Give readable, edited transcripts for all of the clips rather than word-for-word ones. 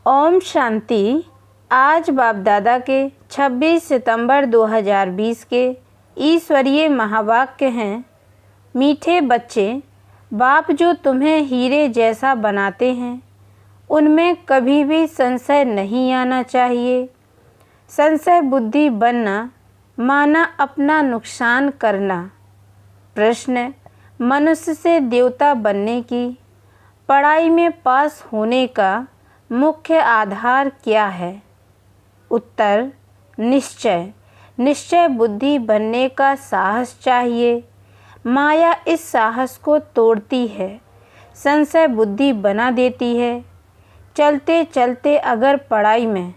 ओम शांति। आज बाप दादा के 26 सितंबर 2020 के ईश्वरीय महावाक्य हैं। मीठे बच्चे, बाप जो तुम्हें हीरे जैसा बनाते हैं उनमें कभी भी संशय नहीं आना चाहिए। संशय बुद्धि बनना माना अपना नुकसान करना। प्रश्न, मनुष्य से देवता बनने की पढ़ाई में पास होने का मुख्य आधार क्या है? उत्तर, निश्चय बुद्धि बनने का साहस चाहिए। माया इस साहस को तोड़ती है, संशय बुद्धि बना देती है। चलते चलते अगर पढ़ाई में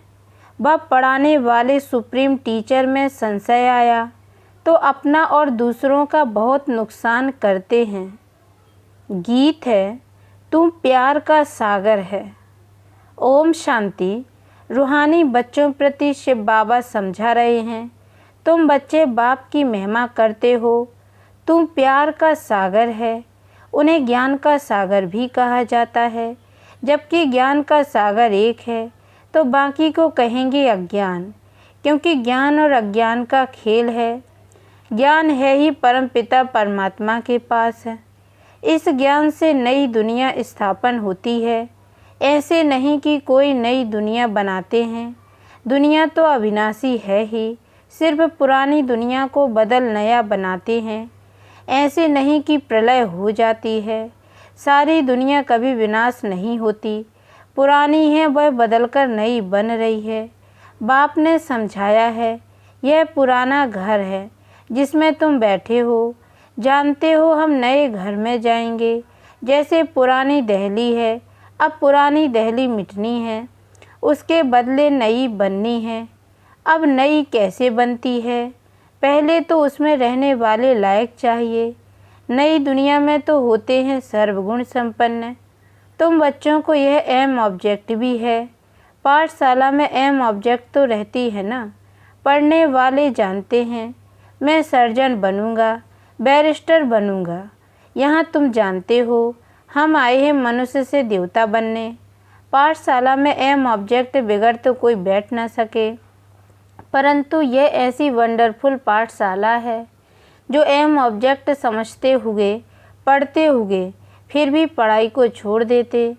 व पढ़ाने वाले सुप्रीम टीचर में संशय आया तो अपना और दूसरों का बहुत नुकसान करते हैं। गीत है, तुम प्यार का सागर है। ओम शांति। रूहानी बच्चों प्रति शिव बाबा समझा रहे हैं, तुम बच्चे बाप की महिमा करते हो। तुम प्यार का सागर है। उन्हें ज्ञान का सागर भी कहा जाता है। जबकि ज्ञान का सागर एक है तो बाकी को कहेंगे अज्ञान, क्योंकि ज्ञान और अज्ञान का खेल है। ज्ञान है ही परमपिता परमात्मा के पास है। इस ज्ञान से नई दुनिया स्थापन होती है। ऐसे नहीं कि कोई नई दुनिया बनाते हैं। दुनिया तो अविनाशी है ही, सिर्फ पुरानी दुनिया को बदल नया बनाते हैं। ऐसे नहीं कि प्रलय हो जाती है। सारी दुनिया कभी विनाश नहीं होती। पुरानी है वह बदलकर नई बन रही है। बाप ने समझाया है, यह पुराना घर है जिसमें तुम बैठे हो। जानते हो हम नए घर में जाएंगे। जैसे पुरानी दहली है, अब पुरानी दहली मिटनी है, उसके बदले नई बननी है। अब नई कैसे बनती है? पहले तो उसमें रहने वाले लायक चाहिए। नई दुनिया में तो होते हैं सर्वगुण संपन्न। तुम बच्चों को यह एम ऑब्जेक्ट भी है। पाठशाला में एम ऑब्जेक्ट तो रहती है ना। पढ़ने वाले जानते हैं, मैं सर्जन बनूंगा, बैरिस्टर बनूंगा। यहाँ तुम जानते हो हम आए हैं मनुष्य से देवता बनने। पाठशाला में एम ऑब्जेक्ट बगैर तो कोई बैठ ना सके। परंतु यह ऐसी वंडरफुल पाठशाला है जो एम ऑब्जेक्ट समझते हुए, पढ़ते हुए फिर भी पढ़ाई को छोड़ देते।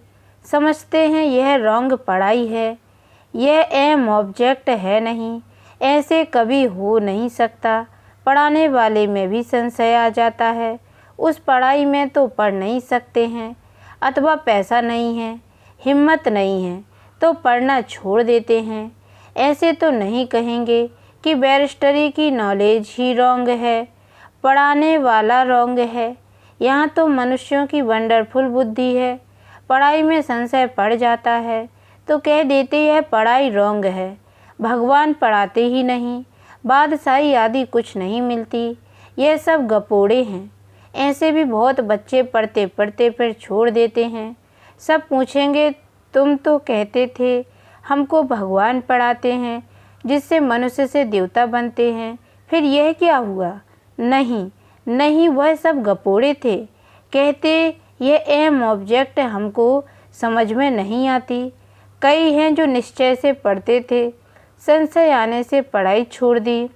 समझते हैं यह रॉन्ग पढ़ाई है, यह एम ऑब्जेक्ट है नहीं, ऐसे कभी हो नहीं सकता। पढ़ाने वाले में भी संशय आ जाता है, उस पढ़ाई में तो पढ़ नहीं सकते हैं, अथवा पैसा नहीं है, हिम्मत नहीं है तो पढ़ना छोड़ देते हैं। ऐसे तो नहीं कहेंगे कि बैरिस्टरी की नॉलेज ही रॉन्ग है, पढ़ाने वाला रॉन्ग है। यहाँ तो मनुष्यों की वंडरफुल बुद्धि है। पढ़ाई में संशय पड़ जाता है तो कह देते हैं पढ़ाई रॉन्ग है, भगवान पढ़ाते ही नहीं, बादशाही आदि कुछ नहीं मिलती। यह सब गपोड़े हैं। ऐसे भी बहुत बच्चे पढ़ते पढ़ते फिर छोड़ देते हैं। सब पूछेंगे तुम तो कहते थे हमको भगवान पढ़ाते हैं जिससे मनुष्य से देवता बनते हैं, फिर यह क्या हुआ? नहीं, वह सब गपोड़े थे। कहते ये एम ऑब्जेक्ट हमको समझ में नहीं आती। कई हैं जो निश्चय से पढ़ते थे, संशय आने से पढ़ाई छोड़ दी।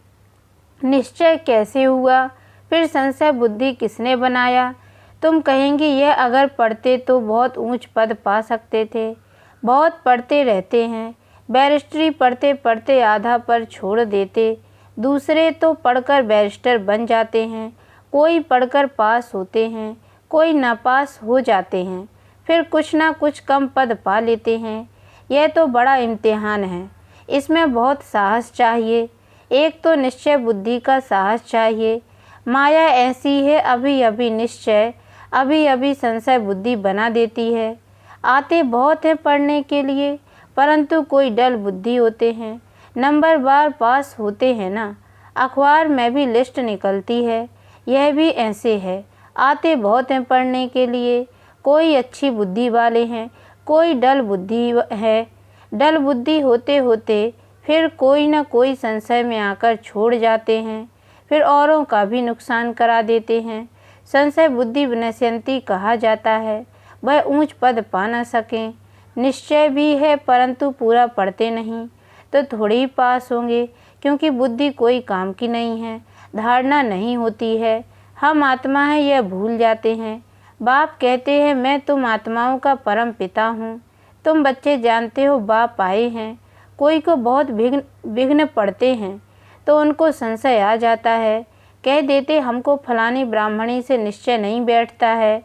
निश्चय कैसे हुआ? फिर संशय बुद्धि किसने बनाया? तुम कहेंगे यह अगर पढ़ते तो बहुत ऊंच पद पा सकते थे। बहुत पढ़ते रहते हैं, बैरिस्टरी पढ़ते पढ़ते आधा पर छोड़ देते। दूसरे तो पढ़कर बैरिस्टर बन जाते हैं, कोई पढ़कर पास होते हैं, कोई नापास हो जाते हैं, फिर कुछ ना कुछ कम पद पा लेते हैं। यह तो बड़ा इम्तिहान है, इसमें बहुत साहस चाहिए। एक तो निश्चय बुद्धि का साहस चाहिए। माया ऐसी है, अभी अभी निश्चय, अभी अभी संशय बुद्धि बना देती है। आते बहुत हैं पढ़ने के लिए, परंतु कोई डल बुद्धि होते हैं। नंबर बार पास होते हैं ना, अखबार में भी लिस्ट निकलती है। यह भी ऐसे है, आते बहुत हैं पढ़ने के लिए। कोई अच्छी बुद्धि वाले हैं, कोई डल बुद्धि है। डल बुद्धि होते होते फिर कोई ना कोई संशय में आकर छोड़ जाते हैं, फिर औरों का भी नुकसान करा देते हैं। संशय बुद्धि विनश्यंती कहा जाता है। वह ऊंच पद पा न सकें निश्चय भी है परंतु पूरा पढ़ते नहीं तो थोड़े ही पास होंगे, क्योंकि बुद्धि कोई काम की नहीं है, धारणा नहीं होती है। हम आत्मा हैं यह भूल जाते हैं। बाप कहते हैं मैं तुम आत्माओं का परम पिता हूँ। तुम बच्चे जानते हो बाप आए हैं। कोई को बहुत विघ्न पड़ते हैं तो उनको संशय आ जाता है, कह देते हमको फलानी ब्राह्मणी से निश्चय नहीं बैठता है।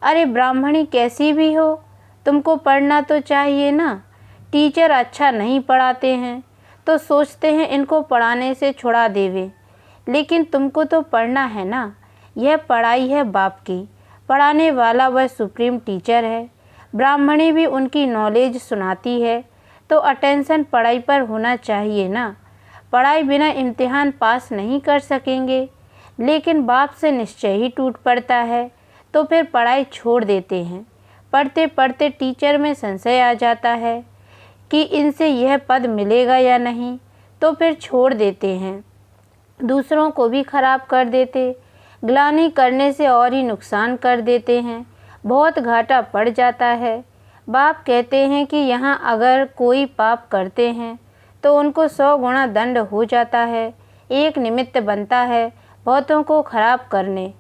अरे ब्राह्मणी कैसी भी हो, तुमको पढ़ना तो चाहिए ना। टीचर अच्छा नहीं पढ़ाते हैं तो सोचते हैं इनको पढ़ाने से छुड़ा देवे, लेकिन तुमको तो पढ़ना है ना। यह पढ़ाई है बाप की, पढ़ाने वाला वह सुप्रीम टीचर है। ब्राह्मणी भी उनकी नॉलेज सुनाती है तो अटेंशन पढ़ाई पर होना चाहिए ना। पढ़ाई बिना इम्तिहान पास नहीं कर सकेंगे, लेकिन बाप से निश्चय ही टूट पड़ता है तो फिर पढ़ाई छोड़ देते हैं। पढ़ते पढ़ते टीचर में संशय आ जाता है कि इनसे यह पद मिलेगा या नहीं, तो फिर छोड़ देते हैं। दूसरों को भी खराब कर देते, ग्लानि करने से और ही नुकसान कर देते हैं, बहुत घाटा पड़ जाता है। बाप कहते हैं कि यहाँ अगर कोई पाप करते हैं तो उनको 100 गुना दंड हो जाता है। एक निमित्त बनता है बहुतों को खराब करने,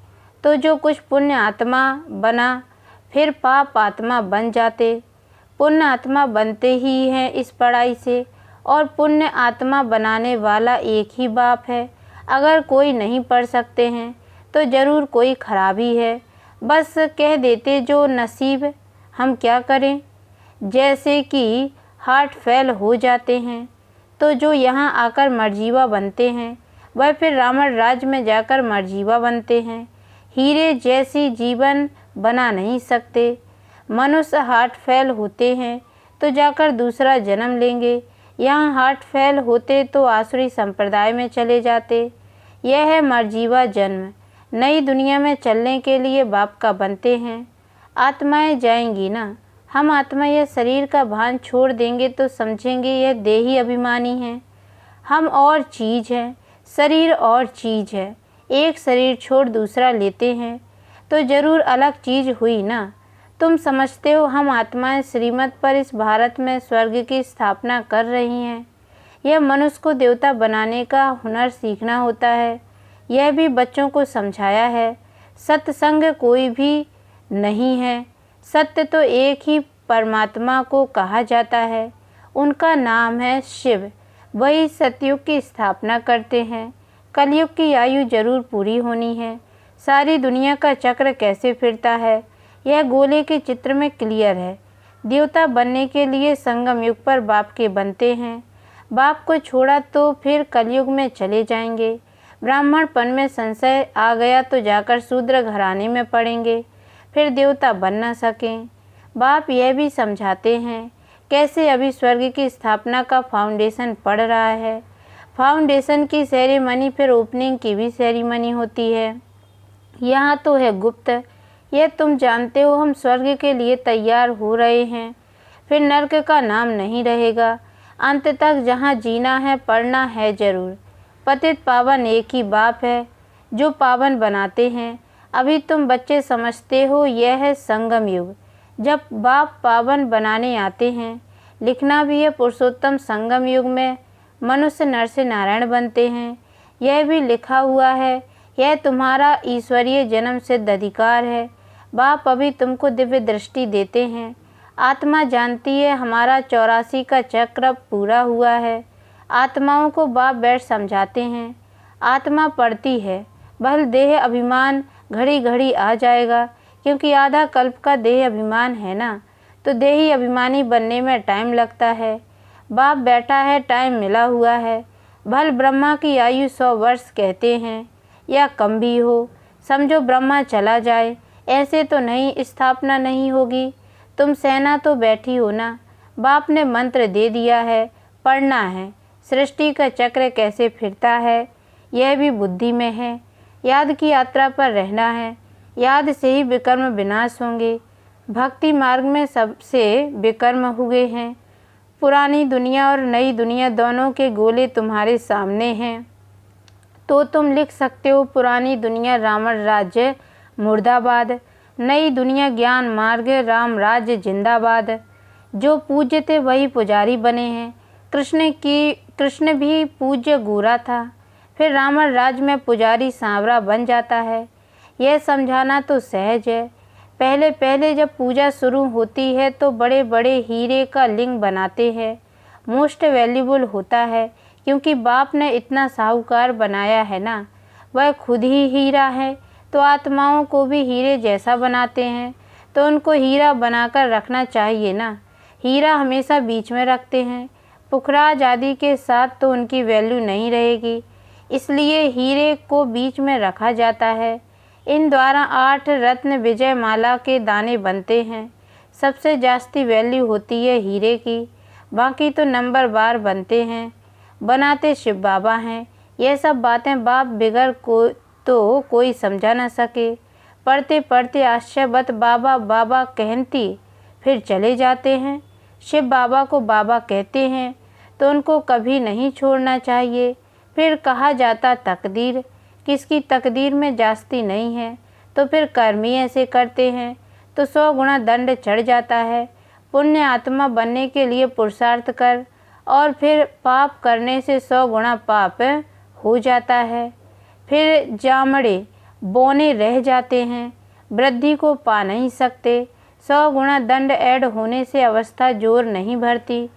तो जो कुछ पुण्य आत्मा बना फिर पाप आत्मा बन जाते। पुण्य आत्मा बनते ही हैं इस पढ़ाई से, और पुण्य आत्मा बनाने वाला एक ही बाप है। अगर कोई नहीं पढ़ सकते हैं तो ज़रूर कोई खराबी है, बस कह देते जो नसीब। हम क्या करें। जैसे कि हार्ट फेल हो जाते हैं तो जो यहाँ आकर मर्जीवा बनते हैं वह फिर रावण राज्य में जाकर मर्जीवा बनते हैं। हीरे जैसी जीवन बना नहीं सकते। मनुष्य हार्ट फेल होते हैं तो जाकर दूसरा जन्म लेंगे, यहाँ हार्ट फेल होते तो आसुरी संप्रदाय में चले जाते। यह है मर्जीवा जन्म। नई दुनिया में चलने के लिए बाप का बनते हैं। आत्माएं जाएंगी ना। हम आत्मा यह शरीर का भान छोड़ देंगे तो समझेंगे यह देही अभिमानी है। हम और चीज़ हैं, शरीर और चीज़ है। एक शरीर छोड़ दूसरा लेते हैं तो ज़रूर अलग चीज़ हुई ना। तुम समझते हो हम आत्माएं श्रीमत पर इस भारत में स्वर्ग की स्थापना कर रही हैं। यह मनुष्य को देवता बनाने का हुनर सीखना होता है। यह भी बच्चों को समझाया है। सत्संग कोई भी नहीं है। सत्य तो एक ही परमात्मा को कहा जाता है, उनका नाम है शिव। वही सतयुग की स्थापना करते हैं। कलयुग की आयु जरूर पूरी होनी है। सारी दुनिया का चक्र कैसे फिरता है यह गोले के चित्र में क्लियर है। देवता बनने के लिए संगम युग पर बाप के बनते हैं। बाप को छोड़ा तो फिर कलयुग में चले जाएंगे। ब्राह्मणपन में संशय आ गया तो जाकर शूद्र घराने में पड़ेंगे, फिर देवता बन न सकें। बाप यह भी समझाते हैं कैसे अभी स्वर्ग की स्थापना का फाउंडेशन पड़ रहा है। फाउंडेशन की सेरेमनी फिर ओपनिंग की भी सेरेमनी होती है। यहाँ तो है गुप्त। यह तुम जानते हो हम स्वर्ग के लिए तैयार हो रहे हैं। फिर नर्क का नाम नहीं रहेगा। अंत तक जहाँ जीना है पढ़ना है जरूर। पतित पावन एक ही बाप है जो पावन बनाते हैं। अभी तुम बच्चे समझते हो यह है संगम युग, जब बाप पावन बनाने आते हैं। लिखना भी है पुरुषोत्तम संगम युग में मनुष्य नर से नारायण बनते हैं। यह भी लिखा हुआ है यह तुम्हारा ईश्वरीय जन्म सिद्ध अधिकार है। बाप अभी तुमको दिव्य दृष्टि देते हैं। आत्मा जानती है हमारा 84 का चक्र पूरा हुआ है। आत्माओं को बाप बैठ समझाते हैं। आत्मा पढ़ती है, बल देह अभिमान घड़ी घड़ी आ जाएगा, क्योंकि आधा कल्प का देह अभिमान है ना, तो देही अभिमानी बनने में टाइम लगता है। बाप बैठा है, टाइम मिला हुआ है। भल ब्रह्मा की आयु 100 वर्ष कहते हैं या कम भी हो। समझो ब्रह्मा चला जाए, ऐसे तो नहीं स्थापना नहीं होगी। तुम सेना तो बैठी हो ना। बाप ने मंत्र दे दिया है, पढ़ना है। सृष्टि का चक्र कैसे फिरता है यह भी बुद्धि में है। याद की यात्रा पर रहना है। याद से ही विकर्म विनाश होंगे। भक्ति मार्ग में सबसे विकर्म हुए हैं। पुरानी दुनिया और नई दुनिया दोनों के गोले तुम्हारे सामने हैं, तो तुम लिख सकते हो पुरानी दुनिया रावण राज्य मुर्दाबाद, नई दुनिया ज्ञान मार्ग राम राज्य जिंदाबाद। जो पूज्य थे वही पुजारी बने हैं। कृष्ण भी पूज्य गोरा था, फिर रावण राज में पुजारी सांवरा बन जाता है। यह समझाना तो सहज है। पहले पहले जब पूजा शुरू होती है तो बड़े बड़े हीरे का लिंग बनाते हैं। मोस्ट वैल्यूबल होता है, क्योंकि बाप ने इतना साहूकार बनाया है ना। वह खुद ही हीरा है, तो आत्माओं को भी हीरे जैसा बनाते हैं, तो उनको हीरा बनाकर रखना चाहिए ना। हीरा हमेशा बीच में रखते हैं, पुखराज आदि के साथ तो उनकी वैल्यू नहीं रहेगी, इसलिए हीरे को बीच में रखा जाता है। इन द्वारा 8 रत्न विजय माला के दाने बनते हैं। सबसे जास्ती वैल्यू होती है हीरे की, बाकी तो नंबर बार बनते हैं। बनाते शिव बाबा हैं। यह सब बातें बाप बिगड़ को तो कोई समझा न सके। पढ़ते पढ़ते आश्चर्यवत बाबा बाबा कहती फिर चले जाते हैं। शिव बाबा को बाबा कहते हैं तो उनको कभी नहीं छोड़ना चाहिए। फिर कहा जाता तकदीर, किसकी तकदीर में जास्ती नहीं है, तो फिर कर्म ही ऐसे करते हैं तो 100 गुना दंड चढ़ जाता है। पुण्य आत्मा बनने के लिए पुरुषार्थ कर, और फिर पाप करने से 100 गुना पाप हो जाता है। फिर जामड़े बौने रह जाते हैं, वृद्धि को पा नहीं सकते। 100 गुना दंड ऐड होने से अवस्था जोर नहीं भरती।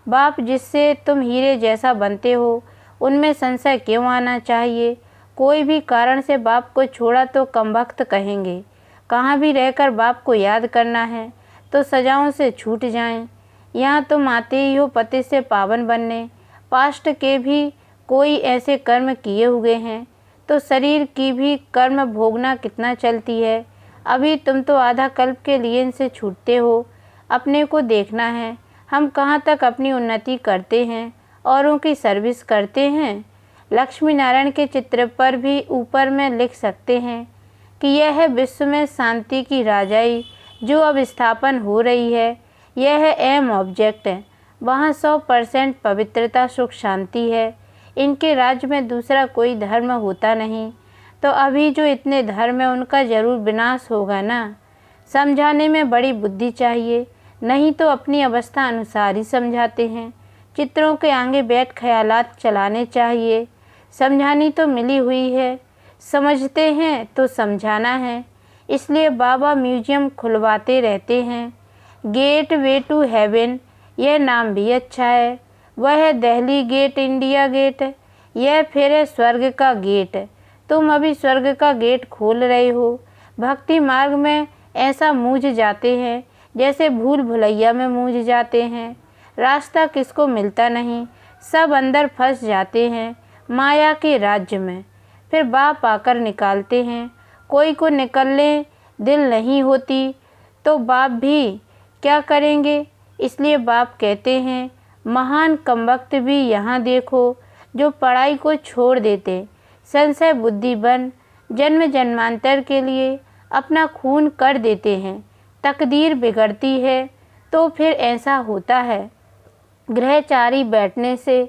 बाप जिससे तुम हीरे जैसा बनते हो, उनमें संशय क्यों आना चाहिए। कोई भी कारण से बाप को छोड़ा तो कमबख्त कहेंगे। कहाँ भी रहकर बाप को याद करना है तो सजाओं से छूट जाएं। यहाँ तुम आते ही हो पति से पावन बनने। पास्ट के भी कोई ऐसे कर्म किए हुए हैं, तो शरीर की भी कर्म भोगना कितना चलती है। अभी तुम तो आधा कल्प के लिए इनसे छूटते हो। अपने को देखना है, हम कहाँ तक अपनी उन्नति करते हैं, औरों की सर्विस करते हैं। लक्ष्मी नारायण के चित्र पर भी ऊपर में लिख सकते हैं कि यह है विश्व में शांति की राजाई जो अब स्थापन हो रही है। यह है एम ऑब्जेक्ट। वहाँ 100% पवित्रता सुख शांति है। इनके राज्य में दूसरा कोई धर्म होता नहीं, तो अभी जो इतने धर्म है उनका जरूर विनाश होगा ना। समझाने में बड़ी बुद्धि चाहिए, नहीं तो अपनी अवस्था अनुसार ही समझाते हैं। चित्रों के आगे बैठ ख्यालात चलाने चाहिए। समझानी तो मिली हुई है, समझते हैं तो समझाना है, इसलिए बाबा म्यूजियम खुलवाते रहते हैं। गेट वे टू हेवन, यह नाम भी अच्छा है। वह है दिल्ली गेट, इंडिया गेट, यह फिर है स्वर्ग का गेट। तुम अभी स्वर्ग का गेट खोल रहे हो। भक्ति मार्ग में ऐसा मूझ जाते हैं जैसे भूल भुलैया में मूझ जाते हैं। रास्ता किसको मिलता नहीं, सब अंदर फंस जाते हैं माया के राज्य में। फिर बाप आकर निकालते हैं। कोई को निकलने दिल नहीं होती तो बाप भी क्या करेंगे। इसलिए बाप कहते हैं महान कमबख्त भी यहाँ देखो जो पढ़ाई को छोड़ देते, संशय बुद्धि बन जन्म जन्मांतर के लिए अपना खून कर देते हैं। तकदीर बिगड़ती है तो फिर ऐसा होता है। ग्रहचारी बैठने से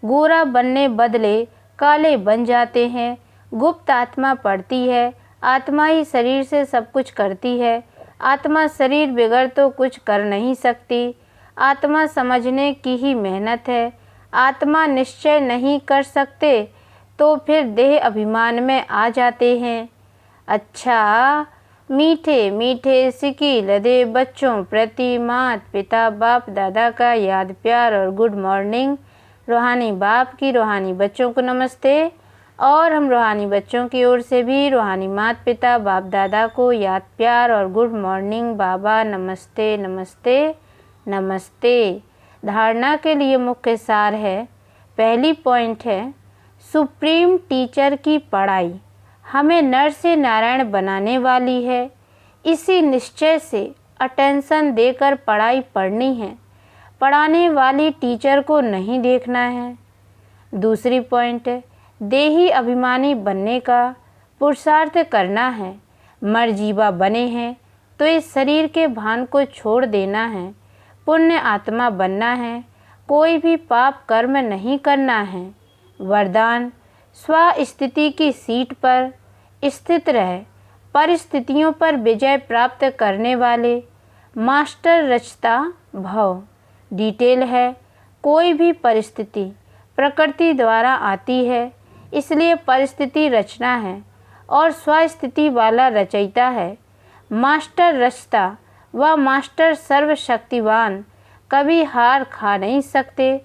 गोरा बनने बदले काले बन जाते हैं। गुप्त आत्मा पढ़ती है। आत्मा ही शरीर से सब कुछ करती है। आत्मा शरीर बिगड़ तो कुछ कर नहीं सकती। आत्मा समझने की ही मेहनत है। आत्मा निश्चय नहीं कर सकते तो फिर देह अभिमान में आ जाते हैं। अच्छा, मीठे मीठे सिकी लदे बच्चों प्रति मात पिता बाप दादा का याद प्यार और गुड मॉर्निंग। रूहानी बाप की रूहानी बच्चों को नमस्ते, और हम रूहानी बच्चों की ओर से भी रूहानी मात पिता बाप दादा को याद प्यार और गुड मॉर्निंग बाबा। नमस्ते नमस्ते नमस्ते। धारणा के लिए मुख्य सार है। पहली पॉइंट है सुप्रीम टीचर की पढ़ाई हमें नर से नारायण बनाने वाली है। इसी निश्चय से अटेंशन देकर पढ़ाई पढ़नी है। पढ़ाने वाली टीचर को नहीं देखना है। दूसरी पॉइंट है देही अभिमानी बनने का पुरुषार्थ करना है। मर्जीवा बने हैं तो इस शरीर के भान को छोड़ देना है। पुण्य आत्मा बनना है, कोई भी पाप कर्म नहीं करना है। वरदान स्वस्थिति की सीट पर स्थित रहे, परिस्थितियों पर विजय प्राप्त करने वाले मास्टर रचता भव। डिटेल है, कोई भी परिस्थिति प्रकृति द्वारा आती है, इसलिए परिस्थिति रचना है और स्वस्थिति वाला रचयिता है। मास्टर रचता व मास्टर सर्वशक्तिवान कभी हार खा नहीं सकते।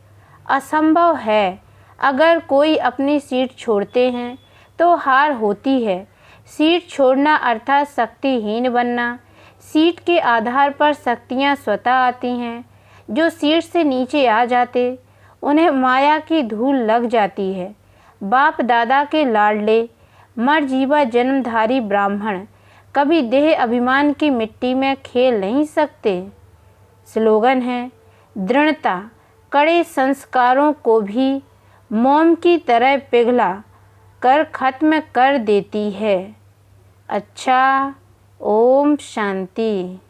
असंभव है, अगर कोई अपनी सीट छोड़ते हैं तो हार होती है। सीट छोड़ना अर्थात शक्तिहीन बनना। सीट के आधार पर शक्तियाँ स्वतः आती हैं। जो सीट से नीचे आ जाते उन्हें माया की धूल लग जाती है। बाप दादा के लाडले मरजीवा जन्मधारी ब्राह्मण कभी देह अभिमान की मिट्टी में खेल नहीं सकते। स्लोगन है, दृढ़ता कड़े संस्कारों को भी मोम की तरह पिघला कर खत्म कर देती है। अच्छा, ओम शांति।